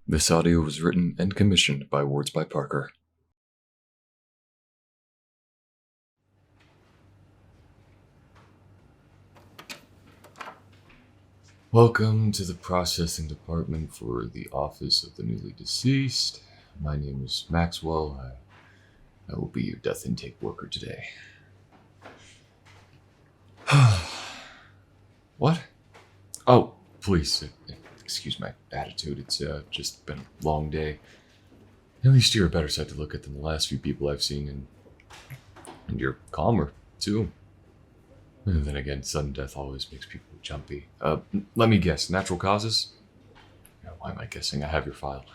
This audio was written and commissioned by WordsByParker. Welcome to the processing department for the Office of the Newly Deceased. My name is Maxwell. I will be your death intake worker today. What? Oh, please, excuse my attitude. It's just been a long day. At least you're a better sight to look at than the last few people I've seen, and you're calmer, too. And then again, sudden death always makes people jumpy. Let me guess, natural causes? Why am I guessing? I have your file.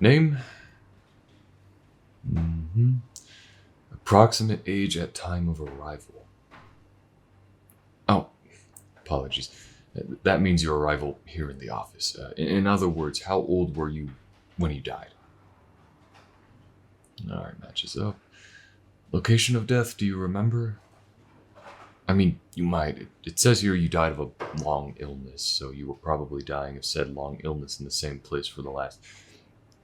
Name? Approximate age at time of arrival. Oh, apologies. That means your arrival here in the office. In other words, how old were you when you died? Alright, matches up. Location of death, do you remember? I mean, you might. It says here you died of a long illness, so you were probably dying of said long illness in the same place for the last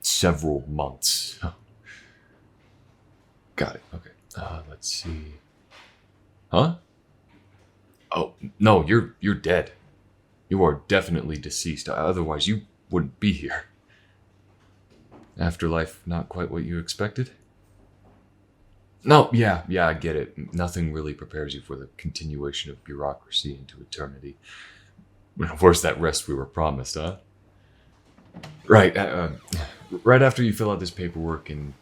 several months. Got it, okay. Let's see. Huh? Oh, no, you're dead. You are definitely deceased, otherwise you wouldn't be here. Afterlife, not quite what you expected? No, yeah, I get it. Nothing really prepares you for the continuation of bureaucracy into eternity. Of course, that rest we were promised, huh? Right, right after you fill out this paperwork and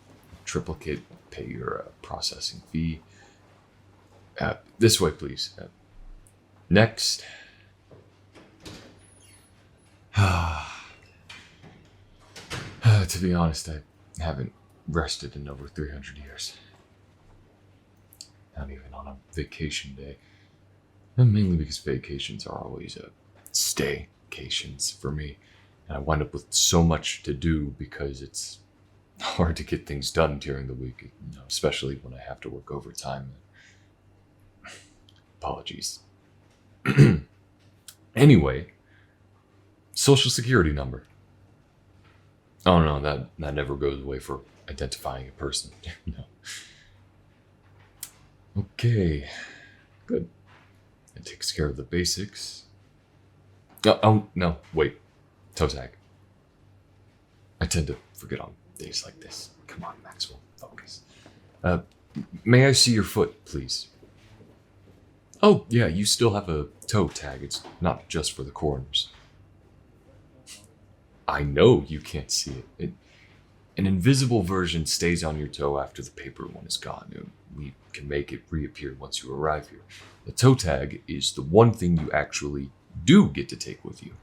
triplicate pay your processing fee. This way, please. Next. To be honest, I haven't rested in over 300 years. Not even on a vacation day. And mainly because vacations are always staycations for me. And I wind up with so much to do because it's hard to get things done during the week, especially when I have to work overtime. Apologies. Anyway, social security number. Oh no, that never goes away for identifying a person. No. Okay, good. It takes care of the basics. Oh no, wait. Toe tag. I tend to forget on days like this. Come on, Maxwell, focus. May I see your foot, please? Oh, yeah, you still have a toe tag. It's not just for the coroners. I know you can't see it. An invisible version stays on your toe after the paper one is gone. We can make it reappear once you arrive here. The toe tag is the one thing you actually do get to take with you.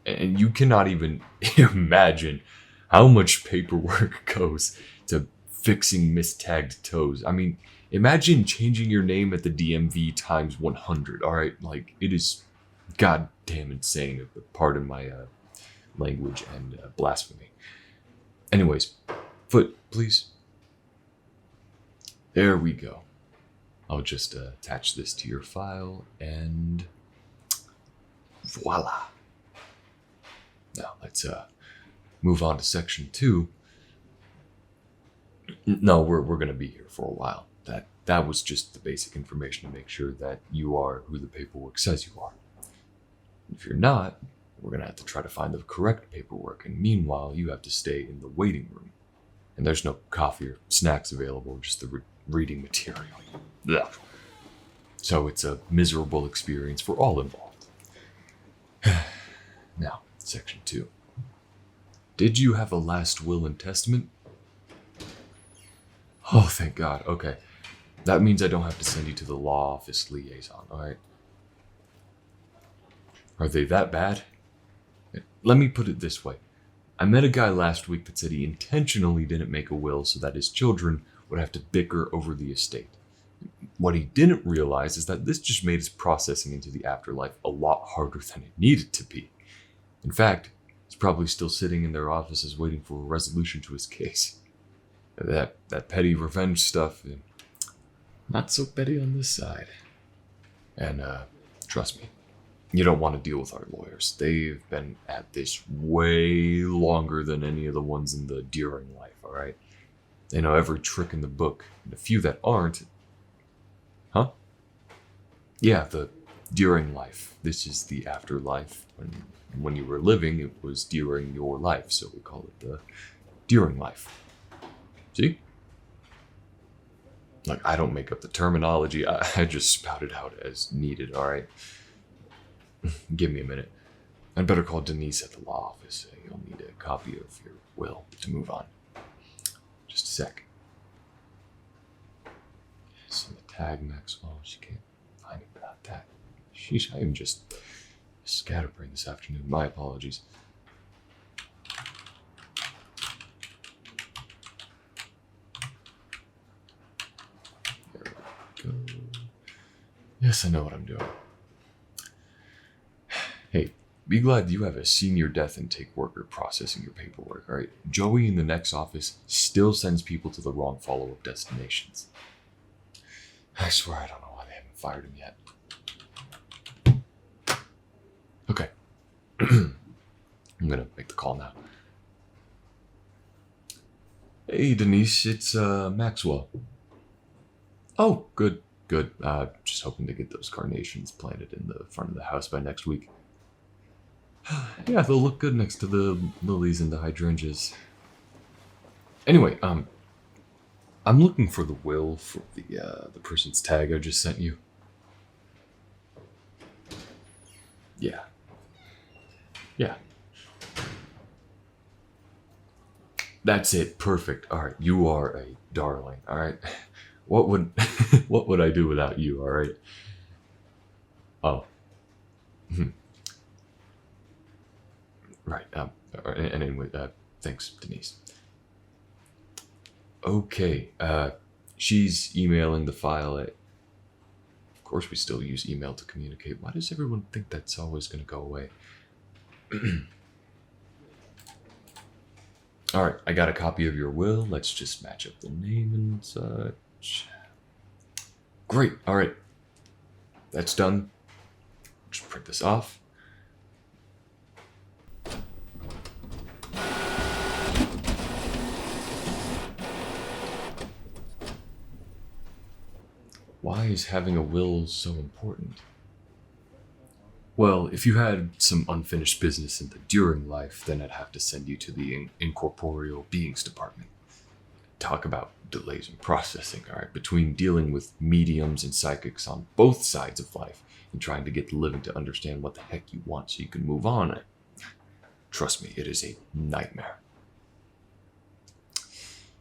And you cannot even imagine how much paperwork goes to fixing mistagged toes. I mean, imagine changing your name at the DMV times 100, alright? Like, it is goddamn insane. Pardon my language and blasphemy. Anyways, foot, please. There we go. I'll just attach this to your file and voila. Now let's move on to section 2. No, we're gonna be here for a while. That was just the basic information to make sure that you are who the paperwork says you are. If you're not, we're gonna have to try to find the correct paperwork, and meanwhile you have to stay in the waiting room. And there's no coffee or snacks available, just the reading material. Ugh. So it's a miserable experience for all involved. Now, section 2. Did you have a last will and testament? Oh, thank God. Okay. That means I don't have to send you to the law office liaison, alright? Are they that bad? Let me put it this way. I met a guy last week that said he intentionally didn't make a will so that his children would have to bicker over the estate. What he didn't realize is that this just made his processing into the afterlife a lot harder than it needed to be. In fact, he's probably still sitting in their offices waiting for a resolution to his case. That petty revenge stuff, not so petty on this side. And trust me, You don't want to deal with our lawyers. They've been at this way longer than any of the ones in the During Life, alright? They know every trick in the book, and a few that aren't. Huh? Yeah, the During Life. This is the Afterlife. When you were living, it was during your life, so we call it the During Life. See? Like, I don't make up the terminology, I just spout it out as needed, alright? Give me a minute. I'd better call Denise at the law office. You'll need a copy of your will to move on. Just a sec. Send the tag Maxwell. She can't find it without that. Sheesh, I am just scatterbrained this afternoon. My apologies. There we go. Yes, I know what I'm doing. Hey, be glad you have a senior death intake worker processing your paperwork, alright? Joey in the next office still sends people to the wrong follow-up destinations. I swear I don't know why they haven't fired him yet. Okay. I'm gonna make the call now. Hey, Denise, it's Maxwell. Oh, good. Just hoping to get those carnations planted in the front of the house by next week. Yeah, they'll look good next to the lilies and the hydrangeas. Anyway, I'm looking for the will for the person's tag I just sent you. Yeah. That's it. Perfect. All right, you are a darling. All right. What would I do without you? All right. Oh. Right. And anyway, thanks, Denise. Okay. She's emailing the file at. Of course, we still use email to communicate. Why does everyone think that's always going to go away? All right, I got a copy of your will. Let's just match up the name and such. Great. All right, that's done. Just print this off. Why is having a will so important? Well, if you had some unfinished business in the During Life, then I'd have to send you to the Incorporeal Beings Department. Talk about delays in processing, all right? Between dealing with mediums and psychics on both sides of life and trying to get the living to understand what the heck you want so you can move on. Trust me, it is a nightmare.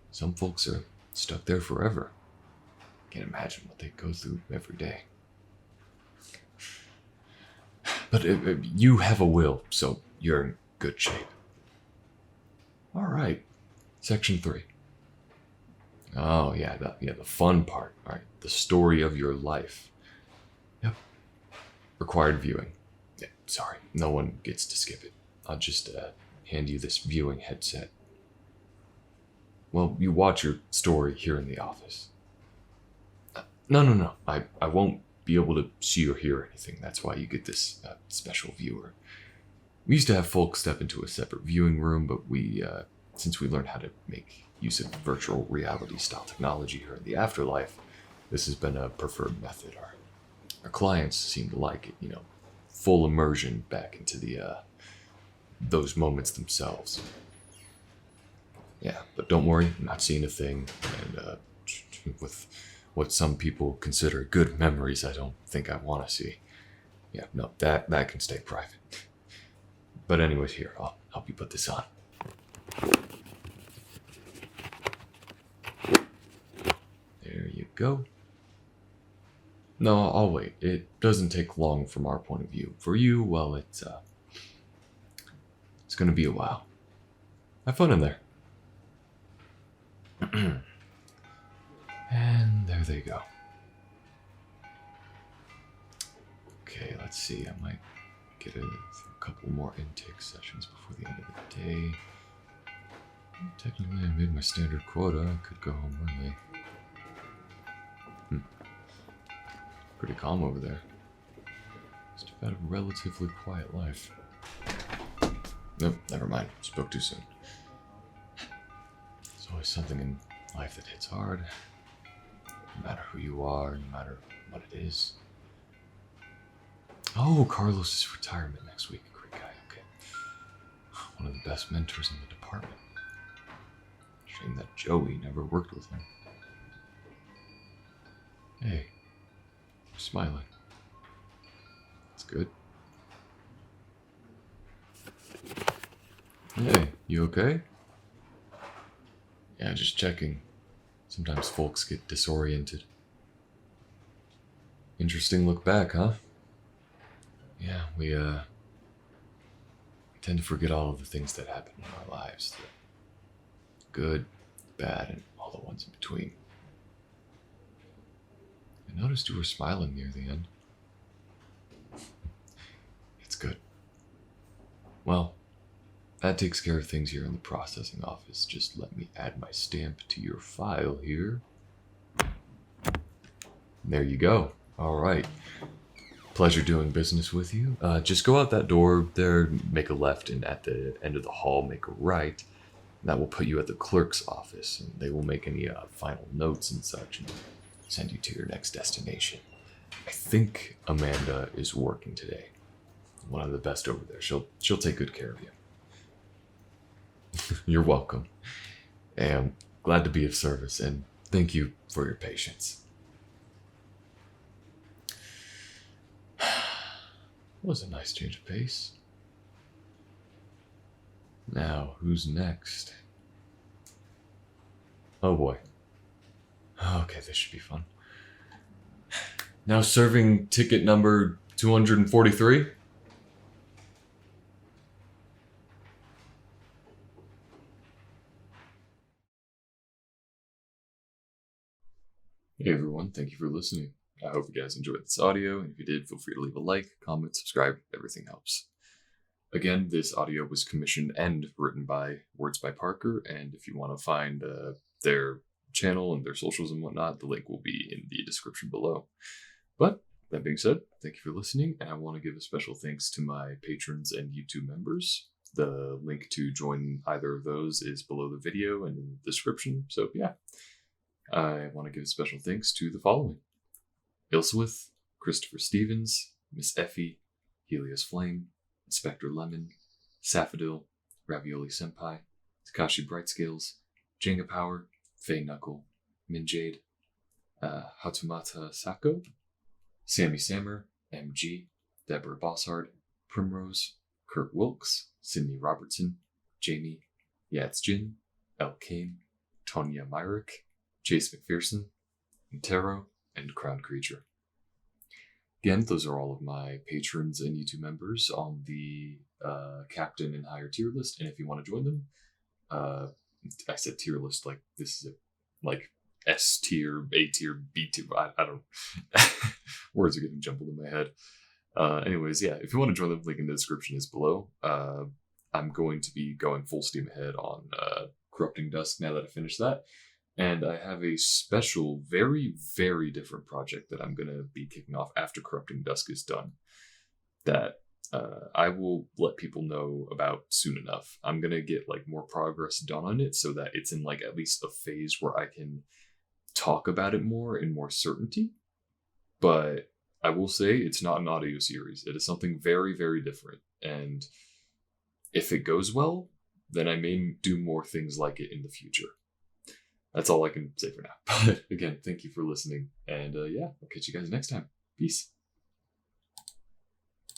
Some folks are stuck there forever. Can't imagine what they go through every day. But you have a will, so you're in good shape. All right, section 3. Oh yeah, the fun part. All right, the story of your life. Yep. Required viewing. Yeah, sorry, no one gets to skip it. I'll just hand you this viewing headset. Well, you watch your story here in the office. No. I won't be able to see or hear anything. That's why you get this special viewer. We used to have folks step into a separate viewing room, but since we learned how to make use of virtual reality style technology here in the Afterlife, this has been a preferred method. Our clients seem to like it, full immersion back into those moments themselves. Yeah, but don't worry, I'm not seeing a thing, and with what some people consider good memories, I don't think I want to see. Yeah, no, that can stay private. But anyways, here, I'll help you put this on. There you go. No, I'll wait. It doesn't take long from our point of view. For you, well, it's going to be a while. Have fun in there. And there they go. Okay, let's see. I might get a couple more intake sessions before the end of the day. Technically, I made my standard quota. I could go home early. Pretty calm over there. Just had a relatively quiet life. Nope, never mind. Spoke too soon. There's always something in life that hits hard. No matter who you are, no matter what it is. Oh, Carlos's retirement next week. Great guy, okay. One of the best mentors in the department. Shame that Joey never worked with him. Hey, you're smiling. That's good. Hey, you okay? Yeah, just checking. Sometimes folks get disoriented. Interesting look back, huh? Yeah, we tend to forget all of the things that happen in our lives. The good, bad, and all the ones in between. I noticed you were smiling near the end. It's good. Well, that takes care of things here in the processing office. Just let me add my stamp to your file here. There you go. All right. Pleasure doing business with you. Just go out that door there, make a left, and at the end of the hall, make a right. That will put you at the clerk's office, and they will make any final notes and such, and send you to your next destination. I think Amanda is working today. One of the best over there. She'll take good care of you. You're welcome. And I'm glad to be of service, and thank you for your patience. Was a nice change of pace. Now, who's next? Oh boy. Okay, this should be fun. Now serving ticket number 243. Hey everyone, thank you for listening. I hope you guys enjoyed this audio, and if you did, feel free to leave a like, comment, subscribe, everything helps. Again, this audio was commissioned and written by WordsByParker, and if you want to find their channel and their socials and whatnot, the link will be in the description below. But that being said, thank you for listening, and I want to give a special thanks to my patrons and YouTube members. The link to join either of those is below the video and in the description, so yeah. I want to give special thanks to the following: Ilswith, Christopher Stevens, Miss Effie, Helios Flame, Inspector Lemon, Saphadil, Ravioli Senpai, Takashi Brightscales, Jenga Power, Faye Knuckle, Minjade, Hatumata Sako, Sammy Sammer, MG, Deborah Bossard, Primrose, Kurt Wilkes, Sydney Robertson, Jamie, Yats Jin, El Kane, Tonya Myrick, Chase McPherson, Intero, and Crown Creature. Again, those are all of my patrons and YouTube members on the Captain and higher tier list, and if you want to join them, I said tier list like this is like S tier, A tier, B tier, I don't words are getting jumbled in my head. Anyways, yeah, if you want to join them, link in the description is below. I'm going to be going full steam ahead on Corrupting Dusk now that I finished that. And I have a special, very, very different project that I'm going to be kicking off after Corrupting Dusk is done that I will let people know about soon enough. I'm going to get like more progress done on it so that it's in like at least a phase where I can talk about it more in more certainty. But I will say it's not an audio series. It is something very, very different. And if it goes well, then I may do more things like it in the future. That's all I can say for now. But again, thank you for listening. And yeah, I'll catch you guys next time. Peace.